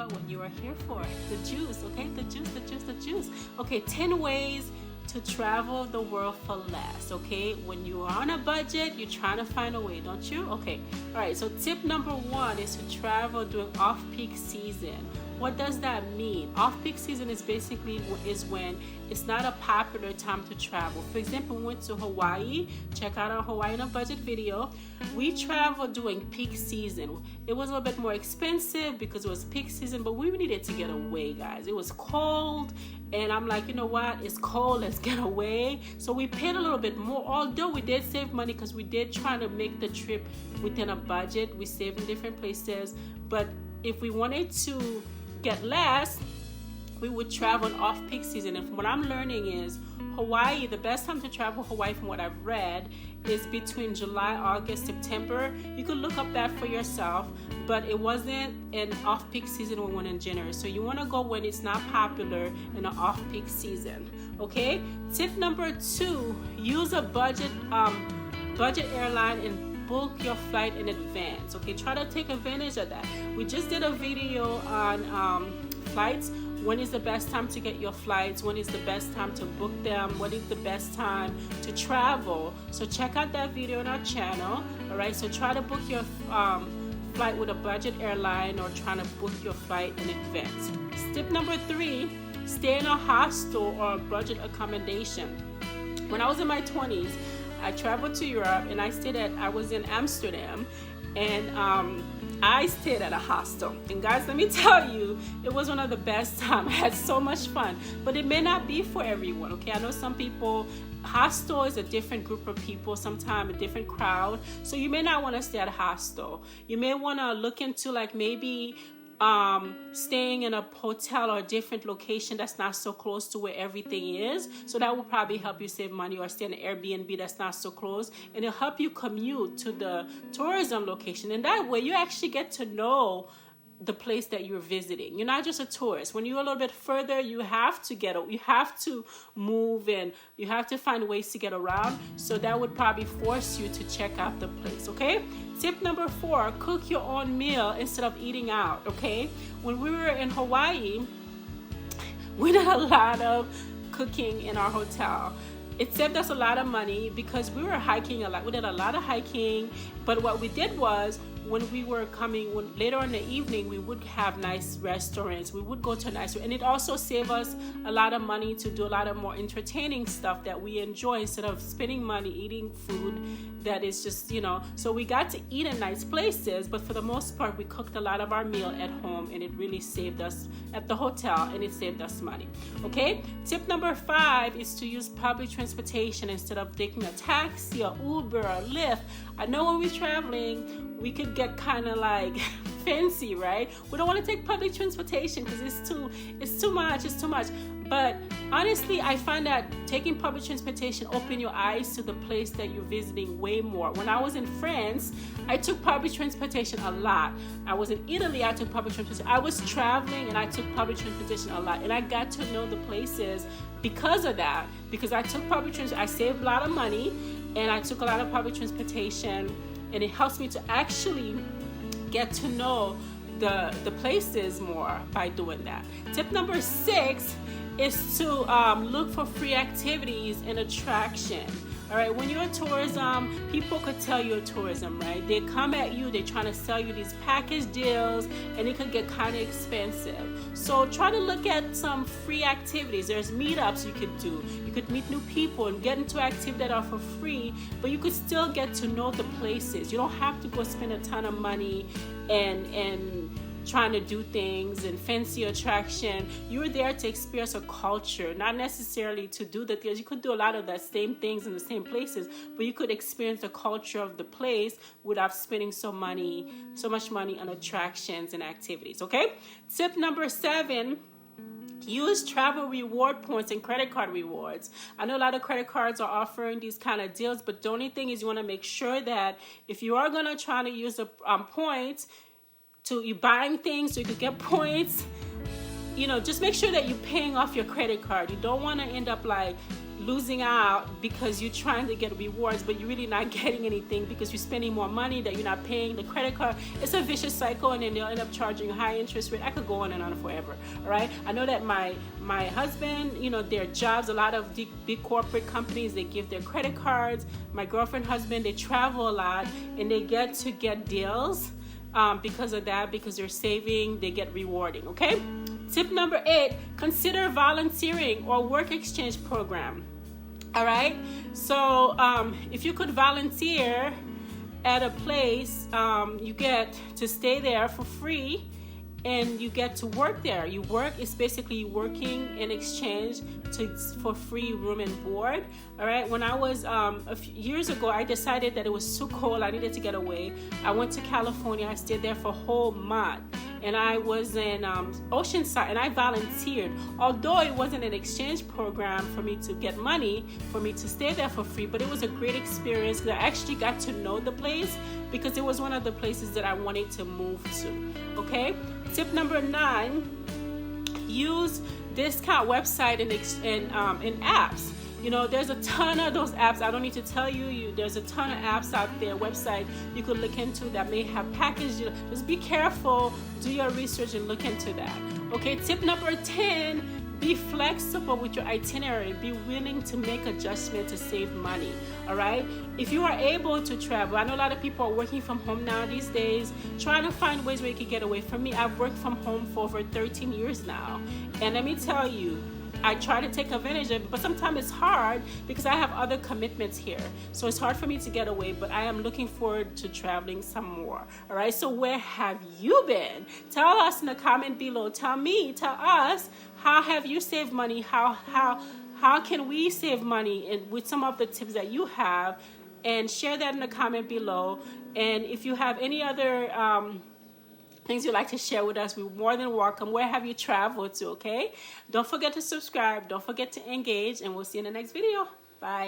out what you are here for. The juice, okay? The juice. Okay, 10 ways to travel the world for less, okay? When you are on a budget, you're trying to find a way, don't you? Okay, all right, so tip number 1 is to travel during off-peak season. What does that mean? Off-peak season is basically when it's not a popular time to travel. For example, we went to Hawaii. Check out our Hawaii on a budget video. We traveled during peak season. It was a little bit more expensive because it was peak season, but we needed to get away, guys. It was cold, and I'm like, you know what? It's cold. Let's get away. So we paid a little bit more, although we did save money because we did try to make the trip within a budget. We saved in different places, but if we wanted to get less, we would travel off-peak season. And from what I'm learning is Hawaii, the best time to travel Hawaii from what I've read is between July, August, September. You could look up that for yourself, but it wasn't an off-peak season when we went in January. So you want to go when it's not popular in an off-peak season, okay? Tip number 2, use a budget airline and book your flight in advance, okay? Try to take advantage of that. We just did a video on flights. When is the best time to get your flights? When is the best time to book them? What is the best time to travel? So check out that video on our channel, all right? So try to book your flight with a budget airline or trying to book your flight in advance. Tip number 3, stay in a hostel or a budget accommodation. When I was in my 20s, I traveled to Europe and I was in Amsterdam, and I stayed at a hostel. And guys, let me tell you, it was one of the best times. I had so much fun, but it may not be for everyone, okay? I know some people, hostel is a different group of people, sometimes a different crowd. So you may not want to stay at a hostel. You may want to look into like maybe staying in a hotel or a different location that's not so close to where everything is. So that will probably help you save money, or stay in an Airbnb that's not so close, and it'll help you commute to the tourism location. And that way you actually get to know the place that you're visiting. You're not just a tourist. When you're a little bit further, you have to move, and you have to find ways to get around. So that would probably force you to check out the place, okay? Tip number 4, cook your own meal instead of eating out, okay? When we were in Hawaii, we did a lot of cooking in our hotel. It saved us a lot of money because we were hiking a lot. We did a lot of hiking, but what we did was, when we were later in the evening, we would have nice restaurants. We would go to a nice, and it also saved us a lot of money to do a lot of more entertaining stuff that we enjoy instead of spending money eating food that is just, so we got to eat in nice places, but for the most part, we cooked a lot of our meal at home, and it really saved us at the hotel, and it saved us money, okay? Tip number 5 is to use public transportation instead of taking a taxi or Uber or Lyft. I know when we're traveling, we could get kind of like fancy, right? We don't want to take public transportation because it's too much. But honestly, I find that taking public transportation open your eyes to the place that you're visiting way more. When I was in France, I took public transportation a lot. I was in Italy, I took public transportation. I was traveling and I took public transportation a lot. And I got to know the places because of that. Because I took public transportation, I saved a lot of money, and I took a lot of public transportation, and it helps me to actually get to know the places more by doing that. Tip number 6 is to look for free activities and attraction. All right, when you're a tourism, people could tell you're tourism, right? They come at you, they're trying to sell you these package deals, and it could get kind of expensive. So try to look at some free activities. There's meetups you could do. You could meet new people and get into activities that are for free, but you could still get to know the places. You don't have to go spend a ton of money and trying to do things and fancy attraction. You're there to experience a culture, not necessarily to do the things. You could do a lot of the same things in the same places, but you could experience the culture of the place without spending so much money on attractions and activities, okay? Tip number 7, use travel reward points and credit card rewards. I know a lot of credit cards are offering these kind of deals, but the only thing is you want to make sure that if you are going to try to use the points, you buying things so you could get points, just make sure that you're paying off your credit card. You don't want to end up like, losing out because you're trying to get rewards, but you're really not getting anything because you're spending more money that you're not paying the credit card. It's a vicious cycle, and then they'll end up charging high interest rate. I could go on and on forever. All right. I know that my husband, their jobs, a lot of big corporate companies, they give their credit cards. My girlfriend, husband, they travel a lot, and they get to get deals because of that, because they're saving, they get rewarding. Okay. Tip number 8, consider volunteering or work exchange program. All right. So if you could volunteer at a place, you get to stay there for free, and you get to work there. You work is basically working in exchange for free room and board. All right. When I was a few years ago, I decided that it was too cold. I needed to get away. I went to California. I stayed there for a whole month. And I was in Oceanside, and I volunteered. Although it wasn't an exchange program for me to get money, for me to stay there for free, but it was a great experience because I actually got to know the place, because it was one of the places that I wanted to move to. Okay. Tip number 9, use discount website and apps. There's a ton of those apps. I don't need to tell you, there's a ton of apps out there, website you could look into that may have packages. Just be careful, do your research, and look into that. Okay, tip number 10, be flexible with your itinerary. Be willing to make adjustments to save money. All right. If you are able to travel, I know a lot of people are working from home now these days, trying to find ways where you can get away. For me, I've worked from home for over 13 years now. And let me tell you, I try to take advantage of it, but sometimes it's hard because I have other commitments here. So it's hard for me to get away, but I am looking forward to traveling some more. All right. So where have you been? Tell us in the comment below. Tell us, how have you saved money? How can we save money with some of the tips that you have? And share that in the comment below. And if you have any other things you'd like to share with us, we're more than welcome. Where have you traveled to? Okay. Don't forget to subscribe. Don't forget to engage. And we'll see you in the next video. Bye.